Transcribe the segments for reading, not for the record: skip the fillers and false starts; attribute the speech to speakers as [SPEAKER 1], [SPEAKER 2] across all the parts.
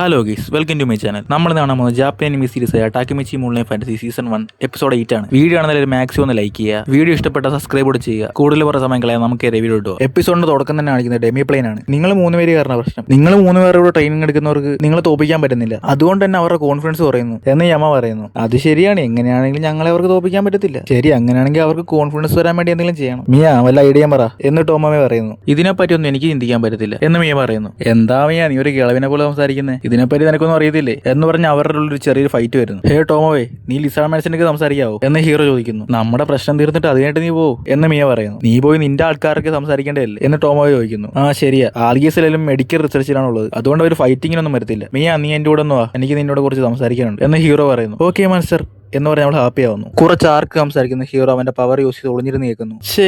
[SPEAKER 1] Hello guys, welcome to my channel. നമ്മൾ കാണാൻ പോകുന്നത് ജാപ്പനീസ് അനിമി സീരീസ് ആയ Takamichi moonlight fantasy season 1 episode 8 ആണ്. വീഡിയോ ആണെന്നൊരു മാക്സിമം ഒന്ന് ലൈക്ക് ചെയ്യുക. വീഡിയോ ഇഷ്ടപ്പെട്ട സബ്സ്ക്രൈബ് കൂടെ ചെയ്യുക. കൂടുതൽ കുറേ സമയം കളയാൻ നമുക്ക് റിവ്യൂ ഇടുക. എപ്പിസോഡിന്റെ തുടക്കം തന്നെ കാണിക്കുന്നത് ഡെമി പ്ലെയിൻ ആണ്. നിങ്ങൾ 3 പേര് കാരണം പ്രശ്നം. നിങ്ങൾ 3 പേരോട് ട്രെയിനിങ് എടുക്കുന്നവർക്ക് നിങ്ങളെ തോപ്പിക്കാൻ പറ്റുന്നില്ല. അതുകൊണ്ട് തന്നെ അവരുടെ കോൺഫിഡൻസ് കുറയുന്നു എന്ന് യമ പറയുന്നു. അത് ശരിയാണ്, എങ്ങനെയാണെങ്കിലും ഞങ്ങളെ അവർക്ക് തോപ്പിക്കാൻ പറ്റത്തില്ല. ശരി, അങ്ങനെയാണെങ്കിൽ അവർക്ക് കോൺഫിഡൻസ് വരാൻ വേണ്ടി എന്തെങ്കിലും ചെയ്യണം. മിയ വല്ല ഐഡിയ പറ എന്ന് ടോമേ പറയുന്നു. ഇതിനെപ്പറ്റി ഒന്നും എനിക്ക് ചിന്തിക്കാൻ പറ്റത്തില്ല എന്ന് മിയ പറയുന്നു. എന്താ മിയ, നീ ഒരു കിളവിനെ പോലെ സംസാരിക്കുന്നത്? ഇതിനെപ്പറ്റി നിനക്കൊന്നും അറിയത്തില്ലേ എന്ന് പറഞ്ഞ് അവരുടെ ഉള്ളൊരു ചെറിയൊരു ഫൈറ്റ് വരുന്നു. ഹേ ടോമോവേ, നീ ലിസാ മാൻസിനൊക്കെ സംസാരിക്കാവോ എന്ന് ഹീറോ ചോദിക്കുന്നു. നമ്മുടെ പ്രശ്നം തീർന്നിട്ട് അതിനായിട്ട് നീ പോ എന്ന് മിയ പറയുന്നു. നീ പോയി നിന്റെ ആൾക്കാർക്ക് സംസാരിക്കേണ്ടതല്ലേ എന്ന് ടോമോവേ ചോദിക്കുന്നു. ആ ശരിയാ, ആർഗിയസിലും മെഡിക്കൽ റിസർച്ചിലാണുള്ളത്, അതുകൊണ്ട് അവർ ഫൈറ്റിങ്ങിനൊന്നും വരത്തില്ല. മിയ, നീ എന്റെ കൂടെ ഒന്ന് വാ, എനിക്ക് നിന്നോട് കുറച്ച് സംസാരിക്കാനുണ്ട് എന്ന് ഹീറോ പറയുന്നു. ഓക്കെ മാസ്റ്റർ എന്ന് പറഞ്ഞ് നമ്മൾ ഹാപ്പി ആവുന്നു. കുറച്ച് ആർക്ക് സംസാരിക്കുന്ന ഹീറോ അവന്റെ പവർ യൂസ് ചെയ്ത് ഒളിഞ്ഞിരുന്ന് കേൾക്കുന്നു.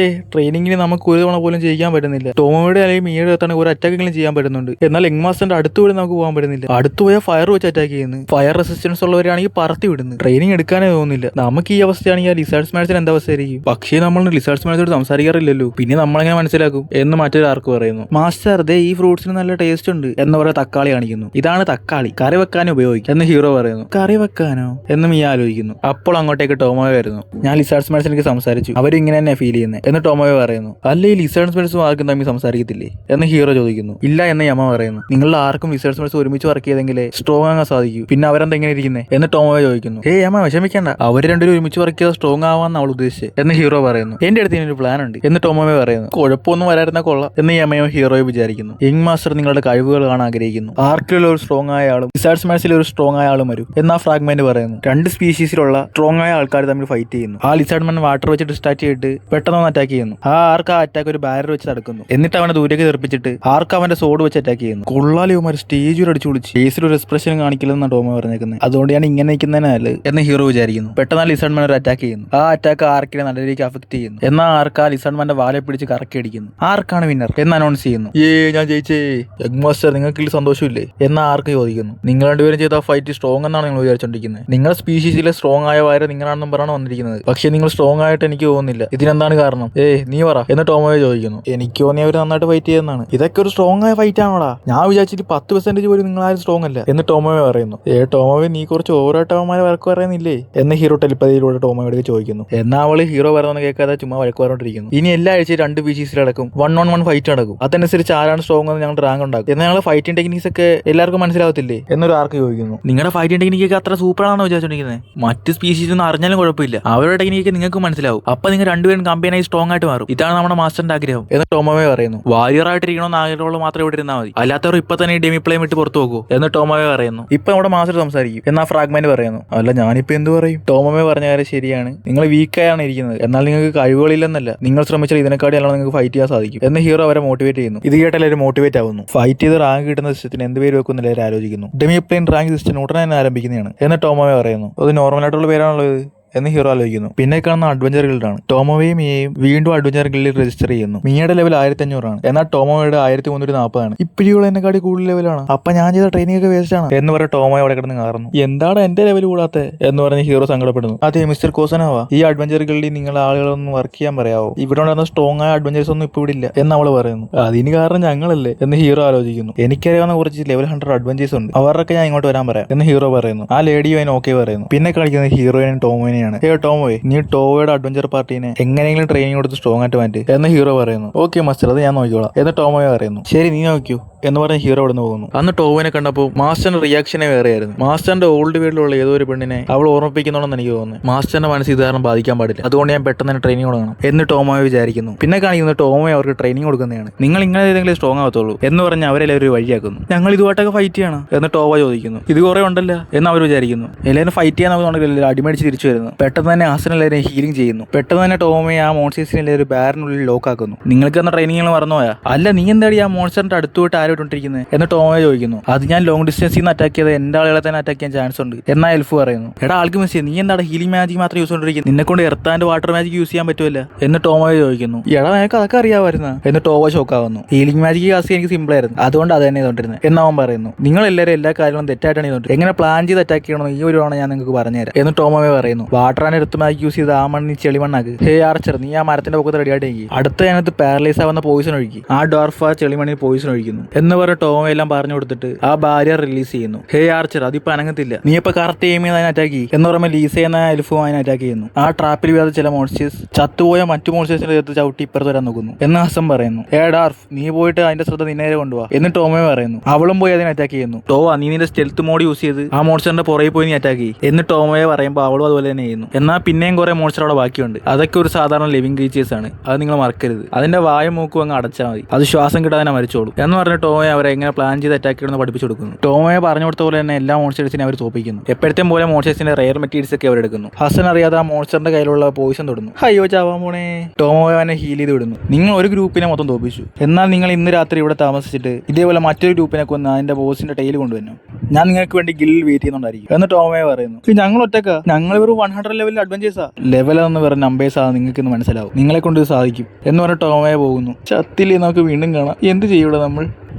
[SPEAKER 1] ട്രെയിനിങ്ങിന് നമുക്ക് ഒരു തവണ പോലും ചെയ്യാൻ പറ്റുന്നില്ല. ടോമോയുടെ അല്ലെങ്കിൽ മിയയുടെ അടുത്താണ് ഒരു അറ്റാക്കെങ്കിലും ചെയ്യാൻ പറ്റുന്നുണ്ട്. എന്നാൽ യങ്മാസ്റ്ററിന്റെ അടുത്ത് പോലും നമുക്ക് പോകാൻ പറ്റുന്നില്ല. അടുത്ത് പോയാൽ ഫയർ വെച്ച് അറ്റാക്ക് ചെയ്യുന്നു. ഫയർ റെസിസ്റ്റൻസ് ഉള്ളവരാണെങ്കിൽ പറത്തി വിടുന്നു. ട്രെയിനിങ് എടുക്കാനേ തോന്നുന്നില്ല. നമുക്ക് ഈ അവസ്ഥയാണെങ്കിൽ ആ ലിസാർഡ്സ് മാച്ചിന് എന്താ അവസ്ഥയായിരിക്കും? പക്ഷേ നമ്മൾ ലിസാർഡ്സ് മാച്ചോട് സംസാരിക്കാറില്ലല്ലോ, പിന്നെ നമ്മളെങ്ങനെ മനസ്സിലാക്കും എന്ന് മറ്റൊരു ആർക്ക് പറയുന്നു. മാസ്റ്റർ, ദേ ഈ ഫ്രൂട്ട്സിന് നല്ല ടേസ്റ്റ് ഉണ്ട് എന്ന് പറയാൻ തക്കാളി കാണിക്കുന്നു. ഇതാണ് തക്കാളി, കറി വെക്കാനും ഉപയോഗിക്കും എന്ന് ഹീറോ പറയുന്നു. കറി വെക്കാനോ എന്ന് മിയ ആലോചിക്കുന്നു. അപ്പോൾ അങ്ങോട്ടേക്ക് ടോമോയെ വരുന്നു. ഞാൻ ലിസാർഡ്സ് മാൻസിനൊക്കെ സംസാരിച്ചു, അവരും ഇങ്ങനെ തന്നെ ഫീൽ ചെയ്യുന്നത് എന്ന് ടോമോയെ പറയുന്നു. അല്ലേ ഈ ലിസാർഡ്സ് മാൻസും ആർക്കും തമ്മിൽ സംസാരിക്കത്തില്ലേ എന്ന് ഹീറോ ചോദിക്കുന്നു. ഇല്ല എന്ന് യമ പറയുന്നു. നിങ്ങളുടെ ആർക്കും ലിസാർഡ്സ് മാൻസ് ഒരുമിച്ച് വർക്ക് ചെയ്തെങ്കിലേ സ്ട്രോങ് ആകാൻ സാധിക്കൂ, പിന്നെ അവരെന്താ എങ്ങനെ ഇരിക്കുന്നത് എന്ന് ടോമോയെ ചോദിക്കുന്നു. യമ വിഷമിക്കേണ്ട, അവർ രണ്ടുപേരും ഒരുമിച്ച് വർക്ക് ചെയ്താൽ സ്ട്രോങ് ആവാന്ന് അവൾ ഉദ്ദേശിച്ചത് എന്ന് ഹീറോ പറയുന്നു. എന്റെ അടുത്ത് ഇതിനൊരു പ്ലാൻ ഉണ്ട് എന്ന് ടോമോയെ പറയുന്നു. കുഴപ്പമൊന്നും വരായിരുന്ന കൊള്ളാം എന്ന് യമയോ ഹീറോയെ വിചാരിക്കുന്നു. യങ് മാസ്റ്റർ നിങ്ങളുടെ കഴിവുകൾ കാണാൻ ആഗ്രഹിക്കുന്നു. ആർക്കിലുള്ള ഒരു സ്ട്രോങ് ആയ ആളും ലിസാർഡ്സ് മാൻസിലെ ഒരു സ്ട്രോങ് ആയ ആളും വരും എന്നാ ഫ്രാഗ്മെന്റ് പറയുന്നു. രണ്ട് സ്പീഷീസിലുള്ള സ്ട്രോങ് ആയ ആൾക്കാർ തമ്മിൽ ഫൈറ്റ് ചെയ്യുന്നു. ആ ലിസാർഡ് മാൻ വാട്ടർ വെച്ച് ഡിസ്ട്രാക്ട് ചെയ്തിട്ട് പെട്ടെന്ന് അറ്റാക്ക് ചെയ്യുന്നു. ആ ആർക്ക് ആ അറ്റാക്ക് ഒരു ബാരർ വെച്ച് തടുക്കുന്നു. എന്നിട്ട് അവനെ ദൂരേക്ക് തെറിപ്പിച്ചിട്ട് ആർക്ക് അവന്റെ സോഡ് വെച്ച് അറ്റാക്ക് ചെയ്യുന്നു. കൊള്ളാലിവന്മാർ സ്റ്റേജ് ഒരു അടിച്ചു വിളിച്ച് ഫേസിൽ ഒരു എക്സ്പ്രഷൻ കാണിക്കില്ലെന്നാണ് ടോമോ പറഞ്ഞേക്കുന്നത്. അതുകൊണ്ട് ഞാൻ ഇങ്ങനെ നിൽക്കുന്നതിനാൽ എന്ന് ഹീറോ വിചാരിക്കുന്നു. പെട്ടെന്ന് ലിസാർഡ് മാൻ ഒരു അറ്റാക്ക് ചെയ്യുന്നു. ആ അറ്റാക്ക് ആർക്കിനെ നല്ല രീതിക്ക് അഫക്ട് ചെയ്യുന്നു. എന്നാൽ ആർക്ക് ആ ലിസാർഡ് മാന്റെ വാലെ പിടിച്ച് കറക്കി അടിക്കുന്നു. ആർക്കാണ് വിന്നർ എന്ന് അനൗൺസ് ചെയ്യുന്നു. ഞാൻ ജയിച്ചേ. യങ് മാസ്റ്റർ, നിങ്ങൾക്ക് സന്തോഷമില്ലേ എന്ന് ആർക്ക് ചോദിക്കുന്നു. നിങ്ങൾ രണ്ടുപേരും ചെയ്ത ഫൈറ്റ് സ്ട്രോങ് എന്നാണ് നിങ്ങൾ വിചാരിച്ചോണ്ടിരിക്കുന്നത്. നിങ്ങളുടെ സ്പീഷീസിലെ സ്ട്രോങ് ആയ വാര നിങ്ങളാണെന്നും പറഞ്ഞാണ് വന്നിരിക്കുന്നത്. പക്ഷെ നിങ്ങൾ സ്ട്രോങ് ആയിട്ട് എനിക്ക് തോന്നുന്നില്ല. ഇതിനെന്താണ് കാരണം? നീ പറ എന്ന് ടോമോയെ ചോദിക്കുന്നു. എനിക്ക് തോന്നി അവർ നന്നായിട്ട് ഫൈറ്റ് ചെയ്യുന്നതാണ്. ഇതൊക്കെ ഒരു സ്ട്രോങ് ആയ ഫൈറ്റ് ആണോടാ? ഞാൻ വിചാരിച്ചിട്ട് 10% പോലും നിങ്ങൾ ആരും സ്ട്രോങ് അല്ല എന്ന് ടോമോയെ പറയുന്നു. ടോമോയെ, നീ കുറച്ച് ഓവറായിട്ടവന്മാരെ വഴക്ക് പറയുന്നില്ലേ എന്ന് ഹീറോ ടെലിപ്പതിയിലൂടെ ടോമോയോട് ചോദിക്കുന്നു. എന്നാൽ അവള് ഹീറോ പറയുന്ന കേൾക്കാതെ ചുമ്മാ വഴക്ക് പറഞ്ഞോണ്ടിരിക്കുന്നു. ഇനി എല്ലാ ആഴ്ചയും 2 പീസീസിൽ നടക്കും 1-on-1 ഫൈറ്റ് നടക്കും. അതനുസരിച്ച് ആരാണ് സ്ട്രോങ് എന്ന് ഞങ്ങൾ റാങ്ക് ഉണ്ടാക്കും. എന്നാൽ ഞങ്ങൾ ഫൈറ്റിംഗ് ടെക്നിക്സ് ഒക്കെ എല്ലാവർക്കും മനസ്സിലാവത്തില്ലേ എന്നൊരു ആർക്ക് ചോദിക്കുന്നു. നിങ്ങളുടെ ഫൈറ്റിംഗ് ടെക്നിക്ക് ഒക്കെ അത്ര സൂപ്പറാണെന്ന് വിചാരിച്ചോണ്ടിരിക്കുന്നത്? മറ്റ് സ്പീഷീസ് ഒന്നും അറിഞ്ഞാലും കുഴപ്പമില്ല, അവരുടെ ടെക്നിക്ക് നിങ്ങൾക്ക് മനസ്സിലാവും. അപ്പൊ നിങ്ങൾ രണ്ടുപേരും കമ്പനിയായി സ്ട്രോങ് ആയിട്ട് മാറും. ഇതാണ് നമ്മുടെ മാസ്റ്ററിന്റെ ആഗ്രഹം എന്ന് ടോമോയെ പറയുന്നു. വാരിയർ ആയിട്ടിരിക്കണമെന്ന് ആഗ്രഹമുള്ള മാത്രം ഇവിടെ ഇരുന്നാൽ മതി, അല്ലാത്തവർ ഇപ്പൊ തന്നെ ഡെമി പ്ലെയിൻ വിട്ട് പുറത്തു പോകും എന്ന് ടോമോയെ പറയുന്നു. ഇപ്പൊ നമ്മുടെ മാസ്റ്റർ സംസാരിക്കും എന്നാ ഫ്രാഗ്മെന്റ് പറയുന്നു. അല്ല, ഞാനിപ്പോ എന്ത് പറയും? ടോമോയെ പറഞ്ഞ കാര്യം ശരിയാണ്, നിങ്ങൾ വീക്കായാണ് ഇരിക്കുന്നത്. എന്നാൽ നിങ്ങൾക്ക് കഴിവുകളില്ലെന്നല്ല, നിങ്ങൾ ശ്രമിച്ചാൽ ഇതിനെക്കാട്ടി അല്ലാതെ നിങ്ങൾക്ക് ഫൈറ്റ് ചെയ്യാൻ സാധിക്കും എന്ന് ഹീറോ അവരെ മോട്ടിവേറ്റ് ചെയ്യുന്നു. ഇത് കേട്ടാലും മോട്ടിവേറ്റ് ആവുന്നു. ഫൈറ്റ് ചെയ്ത് റാങ്ക് കിട്ടുന്ന സിസ്റ്റത്തിന് എന്ത് പേര് വെക്കുന്നില്ല അവർ ആലോചിക്കുന്നു. ഡെമി പ്ലെയിൻ റാങ്ക് സിസ്റ്റം ഉടനെ തന്നെ ആരംഭിക്കുന്നതാണ് എന്ന് ടോമോയെ പറയുന്നു. അത് നോർമലായിട്ടുള്ള പേരാണുള്ളത് എന്ന് ഹീറോ ആലോചിക്കുന്നു. പിന്നെ കാണുന്ന അഡ്വഞ്ചർ ഗിൽഡാണ്. ടോമോവയും മിയയും വീണ്ടും അഡ്വഞ്ചർ ഗിൽഡിൽ രജിസ്റ്റർ ചെയ്യുന്നു. മിയയുടെ ലെവൽ 1500 ആണ്, എന്നാൽ ടോമോയുടെ 1340 ആണ്. ഇപ്പിടിയുള്ള എന്നെക്കാട്ടി കൂടുതൽ ലെവലാണ്. അപ്പൊ ഞാൻ ചെയ്ത ട്രെയിനിങ് ഒക്കെ വേസ്റ്റ് ആണ് എന്ന് പറഞ്ഞ ടോമോ അവിടെ കിടന്ന് കാറുന്നു. എന്താണ് എന്റെ ലെവൽ കൂടാത്ത എന്ന് പറഞ്ഞ് ഹീറോ സങ്കടപ്പെടുന്നു. അതെ മിസ്റ്റർ കോസനാവാ, ഈ അഡ്വഞ്ചർ ഗിൽഡിൽ നിങ്ങൾ ആളുകളൊന്നും വർക്ക് ചെയ്യാൻ പറയാവോ? ഇവിടെ ഉണ്ടായിരുന്ന സ്ട്രോങ് ആയ അഡ്വഞ്ചേഴ്സ് ഒന്നും ഇപ്പൊ ഇവിടെ ഇല്ല എന്ന് അവള് പറയുന്നു. അതിന് കാരണം ഞങ്ങളല്ലേ എന്ന് ഹീറോ ആലോചിക്കുന്നു. എനിക്കറിയാവുന്ന കുറച്ച് ലെവൽ 100 അഡ്വഞ്ചേഴ്സ് ഉണ്ട്, അവരൊക്കെ ഞാൻ ഇങ്ങോട്ട് വരാൻ പറയാം എന്ന് ഹീറോ പറയുന്നു. ആ ലേഡിയും അതിന് ഓക്കെ പറയുന്നു. പിന്നെ കളിക്കുന്നത് ഹീറോയിനും ടോമോനെയാണ്. ടോമോയെ, നീ ടോവയുടെ അഡ്വഞ്ചർ പാർട്ടീനെ എങ്ങനെയെങ്കിലും ട്രെയിനിങ് കൊടുത്ത് സ്ട്രോങ് ആയിട്ട് മാറ്റി എന്ന് ഹീറോ പറയുന്നു. ഓക്കെ മാസ്റ്റർ, അത് ഞാൻ നോക്കിക്കോളാം എന്ന് ടോമോയെ പറയുന്നു. ശരി, നീ നോക്കൂ എന്ന് പറഞ്ഞ് ഹീറോ അവിടെ നിന്ന് പോകുന്നു. അന്ന് ടോവിനെ കണ്ടപ്പോൾ മാസ്റ്ററിന്റെ റിയാക്ഷനെ വേറെയായിരുന്നു. മാസ്റ്ററിന്റെ ഓൾഡ് വീട്ടിലുള്ള ഏതോ ഒരു പെണ്ണിനെ അവൾ ഓർമ്മിപ്പിക്കുന്നുണ്ടെന്ന് എനിക്ക് തോന്നുന്നു. മാസ്റ്ററിന്റെ മനസ്സ് ഇത് കാരണം ബാധിക്കാൻ പാടില്ല, അതുകൊണ്ട് ഞാൻ പെട്ടെന്ന് തന്നെ ട്രെയിനിങ് കൊടുക്കണം എന്ന് ടോമോയെ വിചാരിക്കുന്നു. പിന്നെ കാണിക്കുന്നത് ടോമോയെ അവർക്ക് ട്രെയിനിങ് കൊടുക്കുന്നതാണ്. നിങ്ങൾ ഇങ്ങനെ ഏതെങ്കിലും സ്ട്രോങ് ആവത്തുള്ളൂ എന്ന് പറഞ്ഞ് അവരെല്ലാവരും വഴിയാക്കുന്നു. ഞങ്ങൾ ഇതുമായിട്ടൊക്കെ ഫൈറ്റ് ചെയ്യണം എന്ന് ടോവ ചോദിക്കുന്നു. ഇത് കുറെ ഉണ്ടല്ലോ എന്ന് അവർ വിചാരിക്കുന്നു. എല്ലാവരും ഫൈറ്റ് ചെയ്യാൻ നോക്കുന്നുണ്ടെങ്കിൽ അടിമടിച്ച് തിരിച്ചു വരുന്നു. പെട്ടെന്ന് തന്നെ ആസനെല്ലാവരും ഹീലിംഗ് ചെയ്യുന്നു. പെട്ടെന്ന് തന്നെ ടോമോയെ ആ മോൺസ്റ്റേഴ്സിനെ ഒരു ബാരിനുള്ളിൽ ലോക്ക് ആക്കുന്നു. നിങ്ങൾക്ക് തന്ന ട്രെയിനിങ്ങൾ മറന്നുപോയാ? അല്ല, നീ എന്താടി ആ മോൺസ്റ്ററിന്റെ അടുത്തോട്ട് ആരോട്ടിരിക്കുന്നത് എന്ന് ടോമോയെ ചോദിക്കുന്നു. അത് ഞാൻ ലോങ് ഡിസ്റ്റൻസിൽ നിന്ന് അറ്റാക്ക് ചെയ്ത് എന്റെ ആളുകളെ തന്നെ അറ്റാക്ക് ചെയ്യാൻ ചാൻസ് ഉണ്ട് എന്നാ എൽഫ് പറയുന്നു. എടാ ആൾക്ക് മിസ്, നീ എന്താണ് ഹീലിംഗ് മാജിക് മാത്രം യൂസ് ചെയ്തിരിക്കുന്നത്? നിന്നെ കൊണ്ട് earth and water magic use ചെയ്യാൻ പറ്റുമല്ല എന്ന് ടോമോയെ ചോദിക്കുന്നു. എടാ നിനക്ക് അതൊക്കെ അറിയാമായിരുന്ന എന്ന് ടോമോ ഷോക്കാവുന്നു. ഹീലിംഗ് മാജിക് കാസ് എനിക്ക് സിമ്പിൾ ആയിരുന്നു, അതുകൊണ്ട് അത് തന്നെ ചെയ്തോണ്ടിരുന്നത് എന്നവൻ പറയുന്നു. നിങ്ങൾ എല്ലാവരും എല്ലാ കാര്യങ്ങളും തെറ്റായിട്ടാണ് ചെയ്തോണ്ടിരുന്നത്. എങ്ങനെ പ്ലാൻ ചെയ്ത് അറ്റാക്ക് ചെയ്യണമെന്ന് ഈ ഒരു തവണ ഞാൻ നിങ്ങൾക്ക് പറഞ്ഞുതരാം എന്ന് ടോമോയെ പറയുന്നു. വാട്ടറാൻ എടുത്ത് മാക്കി യൂസ് ചെയ്ത് ആ മണ്ണ് ചെളിമണ്ണാക്ക്. ഹേ ആർച്ചർ, നീ ആ മരത്തിന്റെ പൊക്കത്ത് റെഡിയായിട്ട് കഴിക്കും. അടുത്ത അതിനകത്ത് പാരലൈസ് ആവുന്ന പോയിസൺ ഒഴിക്കും. ആ ഡോർഫ് ആ ചെളിമണ്ണിൽ പോയിസൺ ഒഴിക്കുന്നു എന്ന് പറഞ്ഞ ടോം എല്ലാം പറഞ്ഞു കൊടുത്തിട്ട് ആ ബാരിയർ റിലീസ് ചെയ്യുന്നു. ഹേ ആർച്ചർ, അതിപ്പോ അനങ്ങത്തില്ല, നീ ഇപ്പൊ കറക്റ്റ് എയിം ചെയ്ത് അതിനെ അറ്റാക്ക് ചെയ്യും എന്ന് പറയുമ്പോൾ ലീസ എന്ന എൽഫും അതിനെ അറ്റാക്ക് ചെയ്യുന്നു. ആ ട്രാപ്പിൽ വീഴാതെ ചില മോൺസ്റ്റേഴ്സ് ചത്തുപോയ മറ്റു മോൺസ്റ്റേഴ്സിന്റെ ചേർത്ത് ചവിട്ടി ഇപ്പുറത്ത് വരാൻ നോക്കുന്നു എന്ന് ഹസൻ പറയുന്നു. ഹേ ഡാർഫ്, നീ പോയിട്ട് അതിന്റെ ശ്രദ്ധ നിന്നേരെ കൊണ്ടുപോവാ എന്ന് ടോമേ പറയുന്നു. അവളും പോയി അതിനെ അറ്റാക്ക് ചെയ്യുന്നു. ടോവ, നീ നിന്റെ സ്റ്റെൽത്ത് മോഡ് യൂസ് ചെയ്ത് ആ മോൺസ്റ്ററിന്റെ പുറകെ പോയി നീ അറ്റാക്ക് ചെയ്യും എന്ന് ടോമയെ പറയുമ്പോൾ അവളും അതുപോലെ തന്നെ ചെയ്യുന്നു. എന്നാൽ പിന്നെയും കുറെ മോൺസ്റ്റർ അവിടെ ബാക്കിയുണ്ട്. അതൊക്കെ ഒരു സാധാരണ ലിവിംഗ് ക്രീച്ചേഴ്സ് ആണ്, അത് നിങ്ങൾ മറക്കരുത്. അതിന്റെ വായും മൂക്കും അങ്ങ് അടച്ചാൽ മതി, അത് ശ്വാസം കിട്ടാതെ മരിച്ചോളൂ എന്ന് പറഞ്ഞ ടോമയെ അവരെ എങ്ങനെ പ്ലാൻ ചെയ്ത് അറ്റാക്ക് ചെയ്യണമെന്ന് പഠിപ്പിച്ചു കൊടുക്കുന്നു. ടോമയെ പറഞ്ഞു കൊടുത്ത പോലെ തന്നെ എല്ലാ മോൺസ്റ്റേഴ്സിനെ അവർ തോപ്പിക്കുന്നു. എപ്പോഴത്തെയും പോലെ മോൺസ്റ്റേഴ്സിന്റെ റെയർ മെറ്റീരിയൽസ് ഒക്കെ അവരെടുക്കുന്നു. ഹസൻ അറിയാതെ ആ മോൺസ്റ്ററിന്റെ കയ്യിലുള്ള പോയിസൺ തൊടുന്നു. അയ്യോ ചാവാൻ പോണേ. ടോമോയെ അവനെ ഹീൽ ചെയ്ത് വിടുന്നു. നിങ്ങൾ ഒരു ഗ്രൂപ്പിനെ മൊത്തം തോപ്പിച്ചു, എന്നാൽ നിങ്ങൾ ഇന്ന് രാത്രി ഇവിടെ താമസിച്ചിട്ട് ഇതേപോലെ മറ്റൊരു ഗ്രൂപ്പിനെ കൊന്ന് അതിന്റെ ബോസിന്റെ ടൈൽ കൊണ്ടുവന്നു. ഞാൻ നിങ്ങൾക്ക് വേണ്ടി ഗില്ലിൽ വെയിറ്റ് ചെയ്യുന്നുണ്ടായിരിക്കും എന്ന് ടോമയെ പറയുന്നു. ഞങ്ങൾ ഒറ്റക്കാ, ഞങ്ങൾ ഒരു 100 ലെവലിൽ അഡ്വഞ്ചേഴ്സാ. ലെവൽ എന്ന് പറഞ്ഞ നമ്പേഴ്സ് ആണ്, നിങ്ങൾക്ക് ഇന്ന് മനസ്സിലാവും, നിങ്ങളെ കൊണ്ട് സാധിക്കും എന്ന് പറഞ്ഞ ടോമയെ പോകുന്നു. ചത്തില്ലേ, നമുക്ക് വീണ്ടും കാണാം. എന്ത് ചെയ്യൂടെ നമ്മൾ?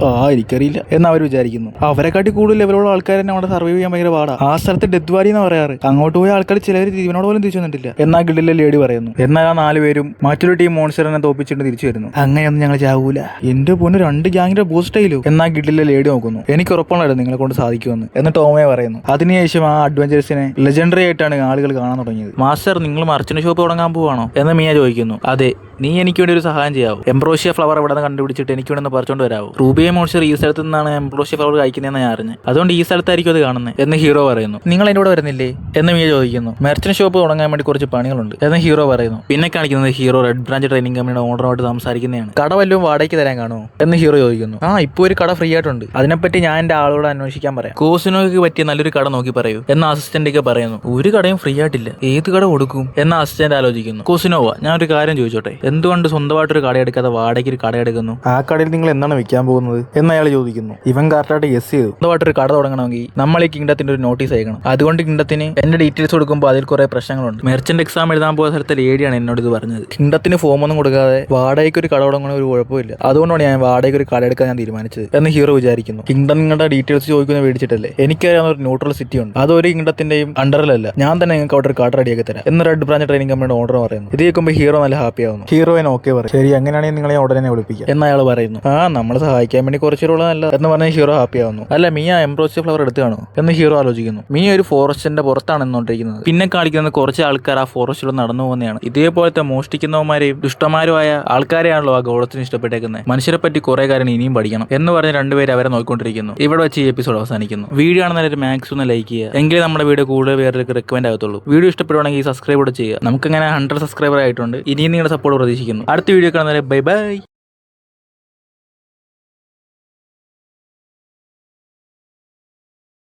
[SPEAKER 1] എനിക്കറിയില്ല എന്ന് അവർ വിചാരിക്കുന്നു. അവരെക്കാട്ടി കൂടുതൽ ലെവലുള്ള ആൾക്കാർ തന്നെ അവിടെ സർവൈവ് ചെയ്യാൻ ഭയങ്കര പാടാ. ആ സ്ഥലത്ത് ഡെത്ത് വാരി എന്ന് പറയാറ്. അങ്ങോട്ട് പോയ ആൾക്കാർ ചിലവർ ജീവനോട് പോലും തിരിച്ചു വന്നിട്ടില്ല എന്നാ ഗിൽഡിലെ ലേഡി പറയുന്നു. എന്നാൽ ആ 4 പേരും മറ്റൊരു ടീം മോൺസ്റ്ററിനെ തോപ്പിച്ചിട്ട് തിരിച്ചു വരുന്നു. അങ്ങനെയൊന്നും ഞങ്ങൾ ചാവൂല. എന്റെ പൊന്ന്, 2 ഗ്യാങ്ങിന്റെ ബൂസ്റ്റ് ആയില്ലോ എന്നാ ഗിൽഡിലെ ലേഡി നോക്കുന്നു. എനിക്ക് ഉറപ്പുണ്ടായിരുന്നു നിങ്ങളെ കൊണ്ട് സാധിക്കുമെന്ന് എന്ന് ടോമയെ പറയുന്നു. അതിനുശേഷം ആ അഡ്വഞ്ചേഴ്സിനെ ലെജൻഡറി ആയിട്ടാണ് ആളുകൾ കാണാൻ തുടങ്ങിയത്. മാസ്റ്റർ, നിങ്ങൾ മർച്ചന്റ് ഷോപ്പ് തുടങ്ങാൻ പോവാണോ എന്ന് മിയ ചോദിക്കുന്നു. അതെ, നീ എനിക്ക് വേണ്ടി ഒരു സഹായം ചെയ്യാവൂ. എംബ്രോഷ്യ ഫ്ലവർ ഇവിടെ നിന്ന് കണ്ടുപിടിച്ചിട്ട് എനിക്ക് വേണ്ടി പറിച്ചോണ്ട് വരാവൂ. റൂബിയെ മോൺസ്റ്റർ ഈ സ്ഥലത്ത് നിന്നാണ് എംബ്രോഷ്യ ഫ്ലവർ കഴിക്കുന്നതെന്ന് ഞാൻ അറിഞ്ഞു, അതുകൊണ്ട് ഈ സ്ഥലത്തായിരിക്കും അത് കാണുന്നത് എന്ന് ഹീറോ പറയുന്നു. നിങ്ങൾ എൻ്റെ കൂടെ വരുന്നില്ലേ എന്ന് മിയ ചോദിക്കുന്നു. മെർച്ചന്റ് ഷോപ്പ് തുടങ്ങാൻ വേണ്ടി കുറച്ച് പണികളുണ്ട് എന്ന് ഹീറോ പറയുന്നു. പിന്നെ കാണിക്കുന്നത് ഹീറോ റെഡ് ബ്രാഞ്ച് ട്രെയിനിങ് കമ്പനിയുടെ ഓണറുമായിട്ട് സംസാരിക്കുന്നതാണ്. കട വല്ലതും വാടകയ്ക്ക് തരാൻ കാണുമോ എന്ന് ഹീറോ ചോദിക്കുന്നു. ഇപ്പോൾ ഒരു കട ഫ്രീ ആയിട്ടുണ്ട്, അതിനെപ്പറ്റി ഞാൻ എൻ്റെ ആളോട് അന്വേഷിക്കാൻ പറയാം. കോസിനോയ്ക്ക് പറ്റിയ നല്ലൊരു കട നോക്കി പറയൂ എന്ന് അസിസ്റ്റന്റ് ഒക്കെ പറയുന്നു. ഒരു കടയും ഫ്രീ ആയിട്ടില്ല, ഏത് കട കൊടുക്കും എന്ന് അസിസ്റ്റന്റ് ആലോചിക്കുന്നു. കോസിനോവ, ഞാൻ ഒരു കാര്യം ചോദിച്ചോട്ടെ, എന്തുകൊണ്ട് സ്വന്തമായിട്ടൊരു കട എടുക്കാതെ വാടകയ്ക്ക് ഒരു കട എടുക്കുന്നു? ആ കടയിൽ നിങ്ങൾ എന്താണ് വെക്കാൻ പോകുന്നത് എന്ന് അയാൾ ചോദിക്കുന്നു. ഇവൻ കറക്റ്റായിട്ട് യെസ് ചെയ്തു. സ്വന്തമായിട്ടൊരു കട തുടങ്ങണമെങ്കിൽ നമ്മൾ ഈ കിങ്ഡത്തിന്റെ ഒരു നോട്ടീസ് അയക്കണം. അതുകൊണ്ട് കിങ്ഡത്തിന് എന്റെ ഡീറ്റെയിൽസ് കൊടുക്കുമ്പോൾ അതിൽ കുറെ പ്രശ്നങ്ങളുണ്ട്. മെർച്ചന്റ് എക്സാം എഴുതാൻ പോകുന്ന സ്ഥലത്തെ ലേഡിയാണ് എന്നോട് ഇത് പറഞ്ഞത്. കിങ്ഡത്തിന് ഫോം ഒന്നും കൊടുക്കാതെ വാടകയ്ക്ക് ഒരു കട തുടങ്ങണ ഒരു കുഴപ്പമില്ല, അതുകൊണ്ടാണ് ഞാൻ വാടകയ്ക്ക് ഒരു കട എടുക്കാൻ ഞാൻ തീരുമാനിച്ചത് എന്ന് ഹീറോ വിചാരിക്കുന്നു. കിങ്ഡം നിങ്ങളുടെ ഡീറ്റെയിൽസ് ചോദിക്കുന്ന മേടിച്ചിട്ടല്ലേ? എനിക്കറിയാവുന്ന ഒരു ന്യൂട്രൽ സിറ്റി ഉണ്ട്, അതൊരു കിങ്ഡത്തിന്റെയും അണ്ടറിലല്ല. ഞാൻ തന്നെ നിങ്ങൾക്ക് അവിടെ ഒരു കട റെഡിയാക്കി തരാം എന്ന് റെഡ് ബ്രാഞ്ച് ട്രെയിനിങ് കമ്പനിയുടെ ഓർഡർ പറയുന്നു. ഇത് കേൾക്കുമ്പോൾ ഹീറോ നല്ല ഹാപ്പി ആവുന്നു. ഹീറോയിന് ഓക്കെ പറയും. ശരി, അങ്ങനെയാണെങ്കിൽ നിങ്ങളെ ഉടനെ വിളിപ്പിക്കാം എന്ന് അയാൾ പറയുന്നു. നമ്മൾ സഹായിക്കാൻ വേണ്ടി കുറച്ചുള്ള നല്ല എന്ന് പറഞ്ഞ ഹീറോ ഹാപ്പി ആവുന്നു. അല്ല, മിയ എംബ്രോഷ്യ ഫ്ലവർ എടുത്ത് കാണോ എന്ന് ഹീറോ ആലോചിക്കുന്നു. മിയ ഒരു ഫോറസ്റ്റിന്റെ പുറത്താണ് നിന്നോണ്ടിരിക്കുന്നത്. പിന്നെ കാണിക്കുന്നത് കുറച്ച് ആൾക്കാർ ആ ഫോറസ്റ്റിലൂടെ നടന്നു പോകുന്നതാണ്. ഇതേപോലത്തെ മോഷ്ടിക്കുന്നവന്മാരെയും ദുഷ്ടന്മാരുമായ ആൾക്കാരെയാണല്ലോ ആ ഗോളത്തിന് ഇഷ്ടപ്പെട്ടേക്കുന്നത്. മനുഷ്യരെ പറ്റി കുറെ കാര്യം ഇനിയും പഠിക്കണം എന്ന് പറഞ്ഞ് രണ്ടുപേര് അവരെ നോക്കിക്കൊണ്ടിരിക്കുന്നു. ഇവിടെ വെച്ച് ഈ എപ്പിസോഡ് അവസാനിക്കുന്നു. വീഡിയോ ആണെന്നാൽ ഒരു മാക്സിമം ലൈക്ക് ചെയ്യുക, എങ്കിലേ നമ്മുടെ വീഡിയോ കൂടുതൽ പേർക്ക് റെക്കമെൻഡ് ആകത്തുള്ളൂ. വീഡിയോ ഇഷ്ടപ്പെടുവാണെങ്കിൽ സബ്സ്ക്രൈബ് കൂടെ ചെയ്യുക. നമുക്കങ്ങനെ 100 സബ്സ്ക്രൈബർ ആയിട്ടുണ്ട്. ഇനിയും നിങ്ങളുടെ സപ്പോർട്ട് പ്രതീക്ഷിക്കുന്നു. അടുത്ത വീഡിയോ കാണുന്നവരെ ബൈ ബൈ.